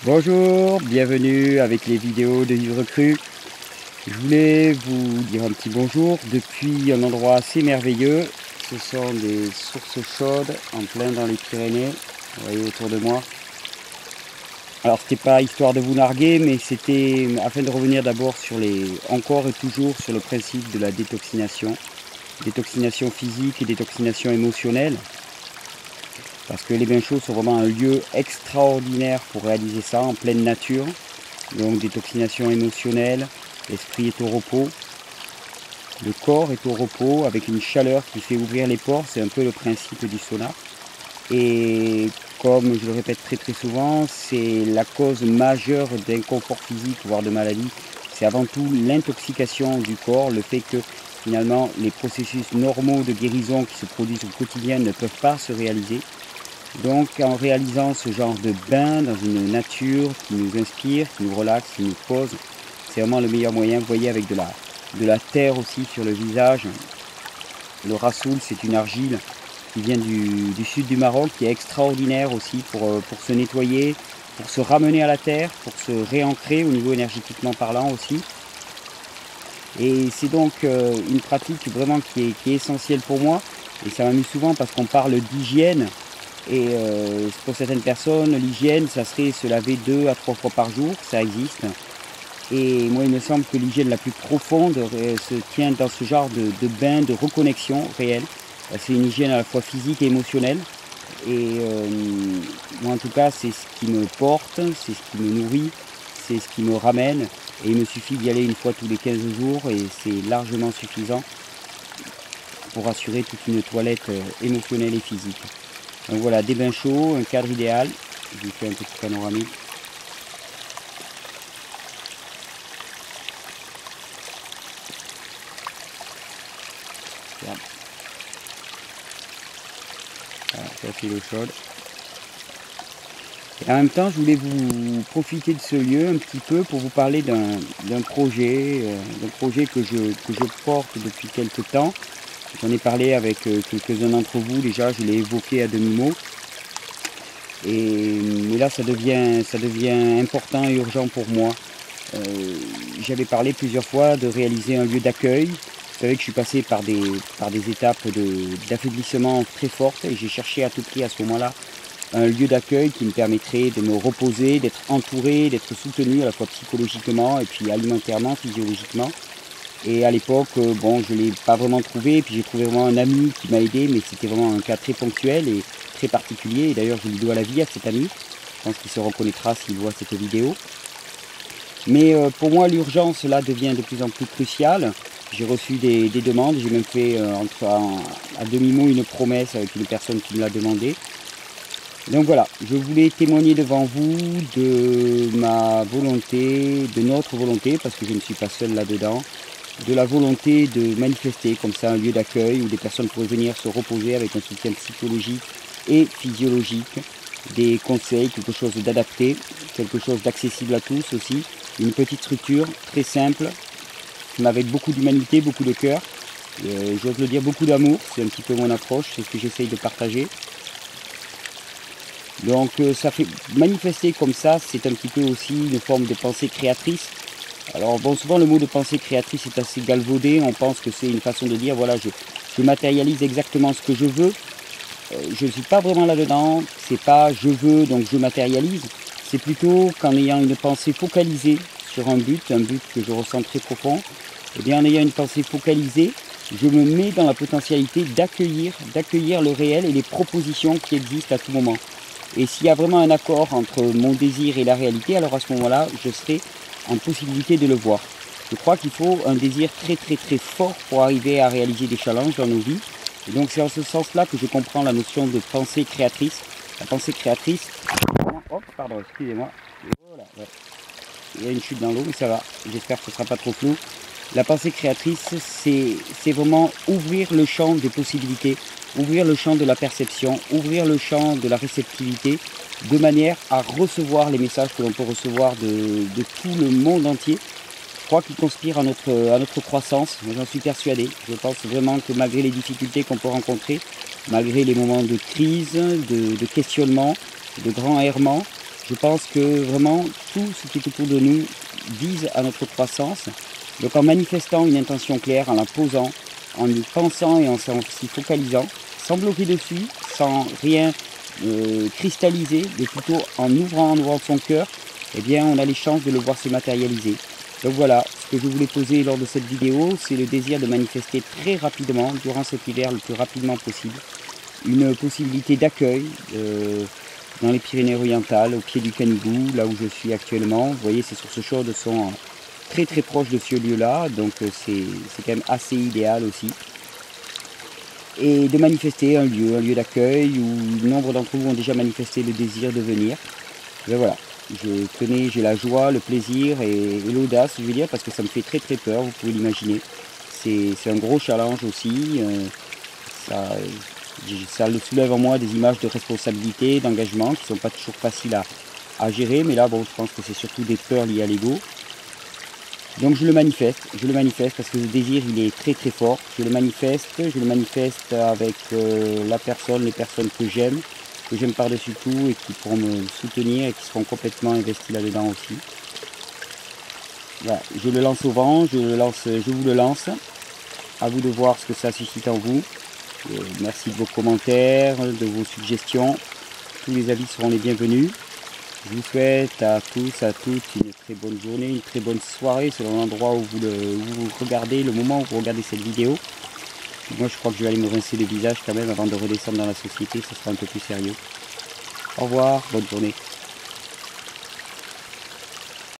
Bonjour, bienvenue avec les vidéos de Vivre Cru. Je voulais vous dire un petit bonjour depuis un endroit assez merveilleux. Ce sont des sources chaudes en plein dans les Pyrénées, vous voyez autour de moi. Alors c'était pas histoire de vous narguer, mais c'était afin de revenir d'abord encore et toujours sur le principe de la détoxination. Détoxination physique et détoxination émotionnelle. Parce que les bains chauds sont vraiment un lieu extraordinaire pour réaliser ça en pleine nature. Donc détoxination émotionnelle, l'esprit est au repos, le corps est au repos avec une chaleur qui fait ouvrir les pores, c'est un peu le principe du sauna. Et comme je le répète très souvent, c'est la cause majeure d'inconfort physique, voire de maladie. C'est avant tout l'intoxication du corps, le fait que finalement les processus normaux de guérison qui se produisent au quotidien ne peuvent pas se réaliser. Donc en réalisant ce genre de bain dans une nature qui nous inspire, qui nous relaxe, qui nous pose, c'est vraiment le meilleur moyen. Vous voyez, avec de la terre aussi sur le visage. Le rassoul, c'est une argile qui vient du sud du Maroc, qui est extraordinaire aussi pour se nettoyer, pour se ramener à la terre, pour se réancrer au niveau énergétiquement parlant aussi. Et c'est donc une pratique vraiment qui est essentielle pour moi. Et ça m'amuse souvent parce qu'on parle d'hygiène. Et pour certaines personnes, l'hygiène, ça serait se laver 2 à 3 fois par jour, ça existe. Et moi, il me semble que l'hygiène la plus profonde se tient dans ce genre de bain de reconnexion réelle. C'est une hygiène à la fois physique et émotionnelle. Et moi, en tout cas, c'est ce qui me porte, c'est ce qui me nourrit, c'est ce qui me ramène. Et il me suffit d'y aller une fois tous les 15 jours et c'est largement suffisant pour assurer toute une toilette émotionnelle et physique. Donc voilà, des bains chauds, un cadre idéal. Je vous fais un petit panoramique. Voilà, ça c'est l'eau chaude. Et en même temps, je voulais vous profiter de ce lieu un petit peu pour vous parler d'un projet que je porte depuis quelques temps. J'en ai parlé avec quelques-uns d'entre vous déjà, je l'ai évoqué à demi-mot. Mais là, ça devient important et urgent pour moi. J'avais parlé plusieurs fois de réaliser un lieu d'accueil. Vous savez que je suis passé par des étapes d'affaiblissement très fortes et j'ai cherché à tout prix à ce moment-là un lieu d'accueil qui me permettrait de me reposer, d'être entouré, d'être soutenu à la fois psychologiquement et puis alimentairement, physiologiquement. Et à l'époque, bon, je ne l'ai pas vraiment trouvé. Et puis j'ai trouvé vraiment un ami qui m'a aidé, mais c'était vraiment un cas très ponctuel et très particulier. Et d'ailleurs, je lui dois la vie à cet ami. Je pense qu'il se reconnaîtra s'il voit cette vidéo. Mais pour moi, l'urgence, là, devient de plus en plus cruciale. J'ai reçu des demandes. J'ai même fait à demi-mot une promesse avec une personne qui me l'a demandé. Donc voilà, je voulais témoigner devant vous de ma volonté, de notre volonté, parce que je ne suis pas seul là-dedans, de la volonté de manifester comme ça un lieu d'accueil où des personnes pourraient venir se reposer avec un soutien psychologique et physiologique, des conseils, quelque chose d'adapté, quelque chose d'accessible à tous aussi, une petite structure très simple, mais avec beaucoup d'humanité, beaucoup de cœur, j'ose le dire, beaucoup d'amour, c'est un petit peu mon approche, c'est ce que j'essaye de partager. Donc ça fait manifester comme ça, c'est un petit peu aussi une forme de pensée créatrice. Alors bon, souvent le mot de pensée créatrice est assez galvaudé, on pense que c'est une façon de dire, voilà, je matérialise exactement ce que je veux. Je ne suis pas vraiment là-dedans, c'est pas je veux donc je matérialise, c'est plutôt qu'en ayant une pensée focalisée sur un but que je ressens très profond, et bien en ayant une pensée focalisée, je me mets dans la potentialité d'accueillir le réel et les propositions qui existent à tout moment. Et s'il y a vraiment un accord entre mon désir et la réalité, alors à ce moment-là, je serai en possibilité de le voir. Je crois qu'il faut un désir très fort pour arriver à réaliser des challenges dans nos vies. Et donc c'est en ce sens-là que je comprends la notion de pensée créatrice. La pensée créatrice, hop, pardon, excusez-moi. Voilà, ouais. Il y a une chute dans l'eau, mais ça va. J'espère que ce ne sera pas trop flou. La pensée créatrice, c'est vraiment ouvrir le champ des possibilités, ouvrir le champ de la perception, ouvrir le champ de la réceptivité, de manière à recevoir les messages que l'on peut recevoir de tout le monde entier. Je crois qu'ils conspirent à notre croissance, j'en suis persuadé. Je pense vraiment que malgré les difficultés qu'on peut rencontrer, malgré les moments de crise, de questionnement, de grands errements, Je pense que vraiment tout ce qui est autour de nous vise à notre croissance. Donc en manifestant une intention claire, en la posant, en y pensant et en s'y focalisant, sans bloquer dessus, sans rien cristalliser, mais plutôt en ouvrant son cœur, eh bien on a les chances de le voir se matérialiser. Donc voilà, ce que je voulais poser lors de cette vidéo, c'est le désir de manifester très rapidement, durant cet hiver le plus rapidement possible, une possibilité d'accueil dans les Pyrénées-Orientales, au pied du Canigou, là où je suis actuellement. Vous voyez, ces sources chaudes sont très très proches de ce lieu-là, donc c'est quand même assez idéal aussi. Et de manifester un lieu d'accueil où nombre d'entre vous ont déjà manifesté le désir de venir. Et voilà, j'ai la joie, le plaisir et l'audace, je veux dire, parce que ça me fait très très peur, vous pouvez l'imaginer. C'est un gros challenge aussi, ça le soulève en moi des images de responsabilité, d'engagement qui ne sont pas toujours faciles à gérer, mais là bon, je pense que c'est surtout des peurs liées à l'ego. Donc je le manifeste parce que le désir il est très très fort, je le manifeste avec les personnes que j'aime par-dessus tout et qui pourront me soutenir et qui seront complètement investis là-dedans aussi. Voilà, je le lance au vent, je vous le lance, à vous de voir ce que ça suscite en vous. Merci de vos commentaires, de vos suggestions, tous les avis seront les bienvenus. Je vous souhaite à tous, à toutes une très bonne journée, une très bonne soirée selon l'endroit où vous regardez, le moment où vous regardez cette vidéo. Moi je crois que je vais aller me rincer le visage quand même avant de redescendre dans la société, ça sera un peu plus sérieux. Au revoir, bonne journée.